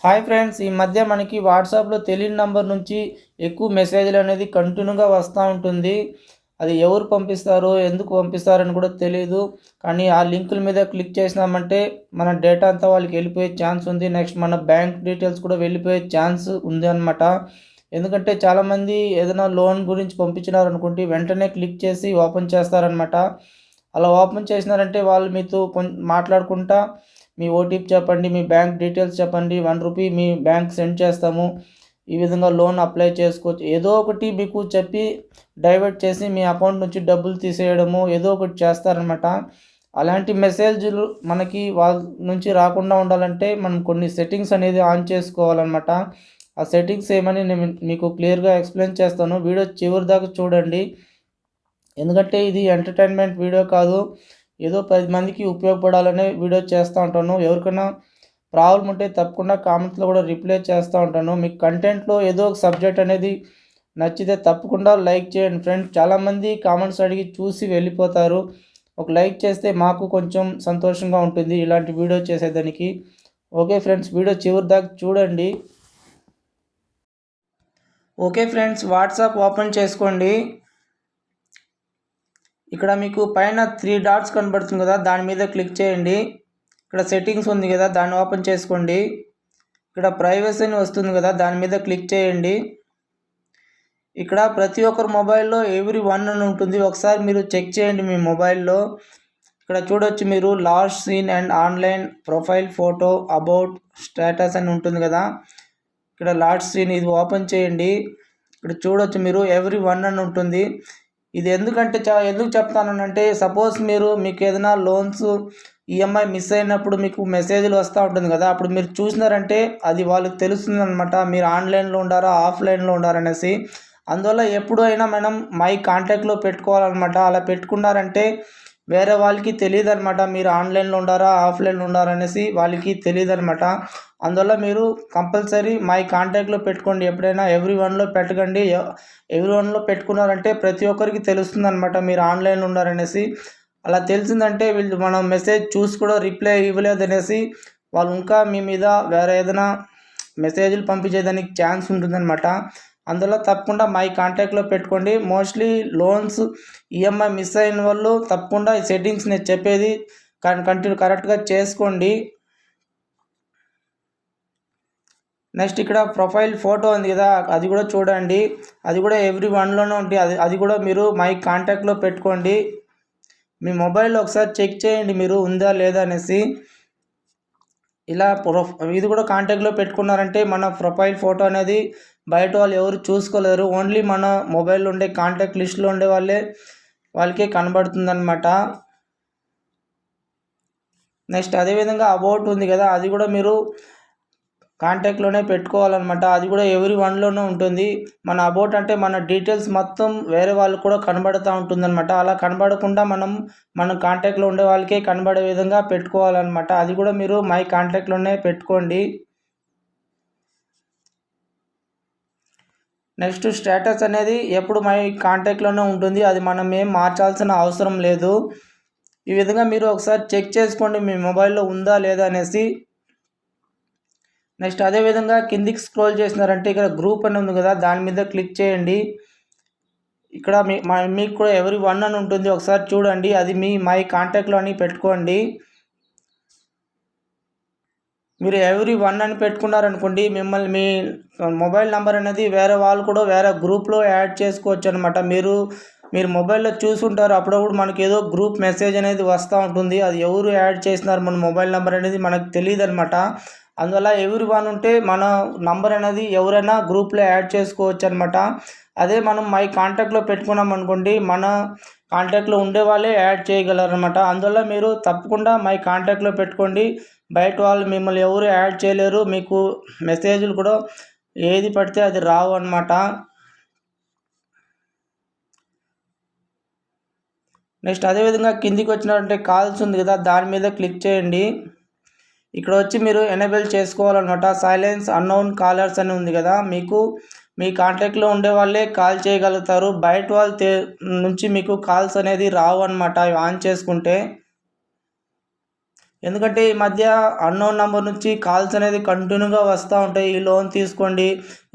Hi friends, ఈ మధ్య మనకి వాట్సాప్లో తెలియని నంబర్ నుంచి ఎక్కువ మెసేజ్లు అనేది కంటిన్యూగా వస్తూ ఉంటుంది. అది ఎవరు పంపిస్తారో ఎందుకు పంపిస్తారని కూడా తెలియదు. కానీ ఆ లింకుల మీద క్లిక్ చేసినామంటే మన డేటా అంతా వాళ్ళకి వెళ్ళిపోయే ఛాన్స్ ఉంది. నెక్స్ట్ మన బ్యాంక్ డీటెయిల్స్ కూడా వెళ్ళిపోయే ఛాన్స్ ఉంది అనమాట. ఎందుకంటే చాలామంది ఏదైనా లోన్ గురించి పంపించినారనుకుంటే వెంటనే క్లిక్ చేసి ఓపెన్ చేస్తారనమాట. అలా ఓపెన్ చేసినారంటే వాళ్ళు మీతో మాట్లాడుకుంటా మీ ఓటీపీ చెప్పండి, మీ బ్యాంక్ డీటెయిల్స్ చెప్పండి, ₹1 మీ బ్యాంక్ సెండ్ చేస్తాము, ఈ విధంగా లోన్ అప్లై చేసుకోవచ్చు, ఏదో ఒకటి మీకు చెప్పి డైవర్ట్ చేసి మీ అకౌంట్ నుంచి డబ్బులు తీసేయడము ఏదో ఒకటి చేస్తారనమాట. అలాంటి మెసేజ్లు మనకి వాళ్ళ నుంచి రాకుండా ఉండాలంటే మనం కొన్ని సెట్టింగ్స్ అనేది ఆన్ చేసుకోవాలన్నమాట. ఆ సెట్టింగ్స్ ఏమని నేను మీకు క్లియర్గా ఎక్స్ప్లెయిన్ చేస్తాను. వీడియో చివరి దాకా చూడండి. ఎందుకంటే ఇది ఎంటర్టైన్మెంట్ వీడియో కాదు, ఏదో 10 మందికి ఉపయోగపడాలనే వీడియో చేస్తూ ఉంటాను. ఎవరికైనా ప్రాబ్లం ఉంటే తప్పకుండా కామెంట్స్లో కూడా రిప్లై చేస్తూ ఉంటాను. మీకు కంటెంట్లో ఏదో ఒక సబ్జెక్ట్ అనేది నచ్చితే తప్పకుండా లైక్ చేయండి ఫ్రెండ్స్. చాలామంది కామెంట్స్ అడిగి చూసి వెళ్ళిపోతారు. ఒక లైక్ చేస్తే మాకు కొంచెం సంతోషంగా ఉంటుంది ఇలాంటి వీడియో చేసేదానికి. ఓకే ఫ్రెండ్స్, వీడియో చివరి దాకా చూడండి. ఓకే ఫ్రెండ్స్, వాట్సాప్ ఓపెన్ చేసుకోండి. ఇక్కడ మీకు పైన 3 డాట్స్ కనబడుతుంది కదా, దాని మీద క్లిక్ చేయండి. ఇక్కడ సెట్టింగ్స్ ఉంది కదా, దాన్ని ఓపెన్ చేసుకోండి. ఇక్కడ ప్రైవసీ అని వస్తుంది కదా, దాని మీద క్లిక్ చేయండి. ఇక్కడ ప్రతి ఒక్కరు మొబైల్లో everyone అని ఉంటుంది. ఒకసారి మీరు చెక్ చేయండి మీ మొబైల్లో. ఇక్కడ చూడొచ్చు మీరు last seen and online profile photo about status అని ఉంటుంది కదా. ఇక్కడ లాస్ట్ సీన్ ఇది ఓపెన్ చేయండి. ఇక్కడ చూడొచ్చు మీరు everyone అని ఉంటుంది. ఇది ఎందుకంటే ఎందుకు చెప్తానంటే, సపోజ్ మీకు ఏదైనా లోన్స్ ఈఎంఐ మిస్ అయినప్పుడు మీకు మెసేజ్లు వస్తూ ఉంటుంది కదా, అప్పుడు మీరు చూసినారంటే అది వాళ్ళకి తెలుస్తుంది అనమాట మీరు ఆన్లైన్లో ఉండారా ఆఫ్లైన్లో ఉండారనేసి. అందువల్ల ఎప్పుడైనా మనం మై కాంటాక్ట్లో పెట్టుకోవాలన్నమాట. అలా పెట్టుకున్నారంటే వేరే వాళ్ళకి తెలియదు అనమాట మీరు ఆన్లైన్లో ఉండారా ఆఫ్లైన్లో ఉండారనేసి వాళ్ళకి తెలియదు అనమాట. అందువల్ల మీరు కంపల్సరీ మై కాంటాక్ట్లో పెట్టుకోండి. ఎప్పుడైనా everyoneలో పెట్టకండి. everyoneలో పెట్టుకున్నారంటే ప్రతి ఒక్కరికి తెలుస్తుంది అనమాట మీరు ఆన్లైన్లో ఉన్నారనేసి. అలా తెలిసిందంటే వీళ్ళు మనం మెసేజ్ చూసి కూడా రిప్లై ఇవ్వలేదనేసి వాళ్ళు ఇంకా మీ మీద వేరే ఏదైనా మెసేజ్లు పంపించేదానికి ఛాన్స్ ఉంటుందన్నమాట. అందువల్ల తప్పకుండా మై కాంటాక్ట్లో పెట్టుకోండి. మోస్ట్లీ లోన్స్ ఈఎంఐ మిస్ అయిన వాళ్ళు తప్పకుండా ఈ సెట్టింగ్స్ నేను చెప్పేది కరెక్ట్గా చేసుకోండి. నెక్స్ట్ ఇక్కడ ప్రొఫైల్ ఫోటో ఉంది కదా, అది కూడా చూడండి. అది కూడా everyoneలోనే ఉంటుంది. అది కూడా మీరు మై కాంటాక్ట్లో పెట్టుకోండి. మీ మొబైల్లో ఒకసారి చెక్ చేయండి మీరు ఉందా లేదా అనేసి. ఇలా ఇది కూడా కాంటాక్ట్లో పెట్టుకున్నారంటే మన ప్రొఫైల్ ఫోటో అనేది బయట వాళ్ళు ఎవరు చూసుకోలేరు. ఓన్లీ మన మొబైల్లో ఉండే కాంటాక్ట్ లిస్ట్లో ఉండే వాళ్ళకే కనబడుతుందన్నమాట. నెక్స్ట్ అదేవిధంగా అబౌట్ ఉంది కదా, అది కూడా మీరు కాంటాక్ట్లోనే పెట్టుకోవాలన్నమాట. అది కూడా everyoneలోనే ఉంటుంది. మన అబౌట్ అంటే మన డీటెయిల్స్ మొత్తం వేరే వాళ్ళకు కూడా కనబడుతూ ఉంటుందన్నమాట. అలా కనబడకుండా మన కాంటాక్ట్లో ఉండే వాళ్ళకే కనబడే విధంగా పెట్టుకోవాలన్నమాట. అది కూడా మీరు మై కాంటాక్ట్లోనే పెట్టుకోండి. నెక్స్ట్ స్టేటస్ అనేది ఎప్పుడు మై కాంటాక్ట్లోనే ఉంటుంది. అది మనం ఏం మార్చాల్సిన అవసరం లేదు. ఈ విధంగా మీరు ఒకసారి చెక్ చేసుకోండి మీ మొబైల్లో ఉందా లేదా అనేసి. నెక్స్ట్ అదేవిధంగా కిందికి స్క్రోల్ చేసినారంటే ఇక్కడ గ్రూప్ అని ఉంది కదా, దాని మీద క్లిక్ చేయండి. ఇక్కడ మీకు కూడా everyone అని ఉంటుంది, ఒకసారి చూడండి. అది మీ మై కాంటాక్ట్లో అని పెట్టుకోండి. మీరు everyone అని పెట్టుకున్నారనుకోండి, మిమ్మల్ని మీ మొబైల్ నెంబర్ అనేది వేరే వాళ్ళు కూడా వేరే గ్రూప్లో యాడ్ చేసుకోవచ్చు అనమాట. మీరు మొబైల్లో చూసుంటారు, అప్పుడప్పుడు మనకి ఏదో గ్రూప్ మెసేజ్ అనేది వస్తూ ఉంటుంది. అది ఎవరు యాడ్ చేసినారు మన మొబైల్ నెంబర్ అనేది మనకు తెలియదు అనమాట. అందువల్ల everyone ఉంటే మన నంబర్ అనేది ఎవరైనా గ్రూప్లో యాడ్ చేసుకోవచ్చు అనమాట. అదే మనం మై కాంటాక్ట్లో పెట్టుకున్నాం అనుకోండి, మన కాంటాక్ట్లో ఉండే వాళ్ళే యాడ్ చేయగలరు అనమాట. అందువల్ల మీరు తప్పకుండా మై కాంటాక్ట్లో పెట్టుకోండి. బయట వాళ్ళు మిమ్మల్ని ఎవరు యాడ్ చేయలేరు. మీకు మెసేజ్లు కూడా ఏది పడితే అది రావు అనమాట. నెక్స్ట్ అదేవిధంగా కిందికి వచ్చినట్టే కాల్స్ ఉంది కదా, దాని మీద క్లిక్ చేయండి. ఇక్కడ వచ్చి మీరు ఎనేబుల్ చేసుకోవాలన్నమాట. సైలెన్స్ అన్నోన్ కాలర్స్ అని ఉంది కదా, మీకు మీ కాంటాక్ట్లో ఉండే వాళ్ళే కాల్ చేయగలుగుతారు. బయట వాళ్ళ నుంచి మీకు కాల్స్ అనేది రావు అనమాట ఆన్ చేసుకుంటే. ఎందుకంటే ఈ మధ్య అన్నోన్ నెంబర్ నుంచి కాల్స్ అనేది కంటిన్యూగా వస్తూ ఉంటాయి. ఈ లోన్ తీసుకోండి,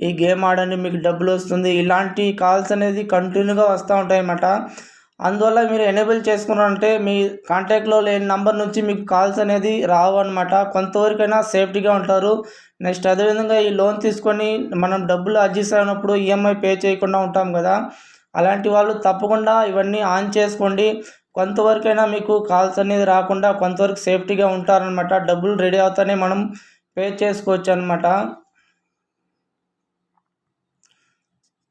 ఈ గేమ్ ఆడండి, మీకు డబ్బులు వస్తుంది, ఇలాంటి కాల్స్ అనేది కంటిన్యూగా వస్తూ ఉంటాయి అన్నమాట. అందువల్ల మీరు ఎనేబుల్ చేసుకున్నారంటే మీ కాంటాక్ట్లో లేని నంబర్ నుంచి మీకు కాల్స్ అనేది రావు అనమాట. కొంతవరకైనా సేఫ్టీగా ఉంటారు. నెక్స్ట్ అదేవిధంగా ఈ లోన్ తీసుకొని మనం డబ్బులు అడ్జస్ట్ అయినప్పుడు ఈఎంఐ పే చేయకుండా ఉంటాం కదా, అలాంటి వాళ్ళు తప్పకుండా ఇవన్నీ ఆన్ చేసుకోండి. కొంతవరకైనా మీకు కాల్స్ అనేది రాకుండా కొంతవరకు సేఫ్టీగా ఉంటారనమాట. డబ్బులు రెడీ అవుతానే మనం పే చేసుకోవచ్చు అనమాట.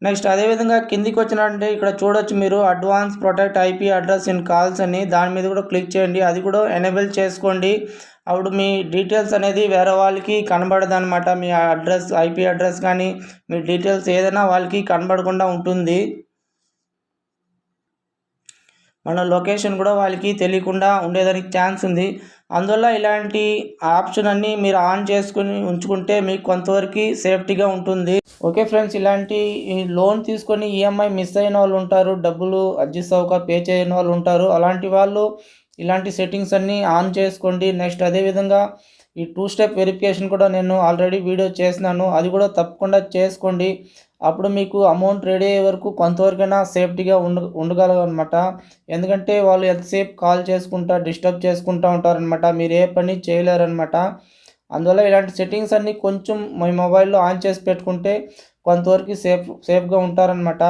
నెక్స్ట్ అదేవిధంగా కిందికి వచ్చినట్టే ఇక్కడ చూడొచ్చు మీరు advance protect IP address in calls అని, దాని మీద కూడా క్లిక్ చేయండి. అది కూడా ఎనేబుల్ చేసుకోండి. అప్పుడు మీ డీటెయిల్స్ అనేది వేరే వాళ్ళకి కనబడదు అనమాట. మీ అడ్రస్ ఐపీ అడ్రస్ కానీ మీ డీటెయిల్స్ ఏదైనా వాళ్ళకి కనబడకుండా ఉంటుంది. మన లొకేషన్ కూడా వాళ్ళకి తెలియకుండా ఉండేదానికి ఛాన్స్ ఉంది. అందువల్ల ఇలాంటి ఆప్షన్ అన్నీ మీరు ఆన్ చేసుకుని ఉంచుకుంటే మీకు కొంతవరకు సేఫ్టీగా ఉంటుంది. ఓకే ఫ్రెండ్స్, ఇలాంటి ఈ లోన్ తీసుకొని ఈఎంఐ మిస్ అయిన వాళ్ళు ఉంటారు, డబ్బులు అడ్జస్ట్ అవ్వక పే చేయని వాళ్ళు ఉంటారు. అలాంటి వాళ్ళు ఇలాంటి సెట్టింగ్స్ అన్నీ ఆన్ చేసుకోండి. నెక్స్ట్ అదేవిధంగా ఈ 2 స్టెప్ వెరిఫికేషన్ కూడా నేను ఆల్రెడీ వీడియో చేసినాను, అది కూడా తప్పకుండా చేసుకోండి. అప్పుడు మీకు అమౌంట్ రెడీ అయ్యే వరకు కొంతవరకైనా సేఫ్టీగా ఉండగలరనమాట. ఎందుకంటే వాళ్ళు ఎంతసేపు కాల్ చేసుకుంటా డిస్టర్బ్ చేసుకుంటూ ఉంటారనమాట, మీరు ఏ పని చేయలేరనమాట. అందువల్ల ఇలాంటి సెట్టింగ్స్ అన్నీ కొంచెం మీ మొబైల్లో ఆన్ చేసి పెట్టుకుంటే కొంతవరకు సేఫ్గా ఉంటారనమాట.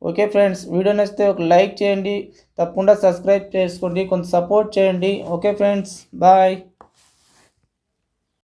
ఓకే ఫ్రెండ్స్, వీడియో నచ్చితే ఒక లైక్ చేయండి, తప్పకుండా సబ్స్క్రైబ్ చేసుకోండి, కొంత సపోర్ట్ చేయండి. Okay friends, bye.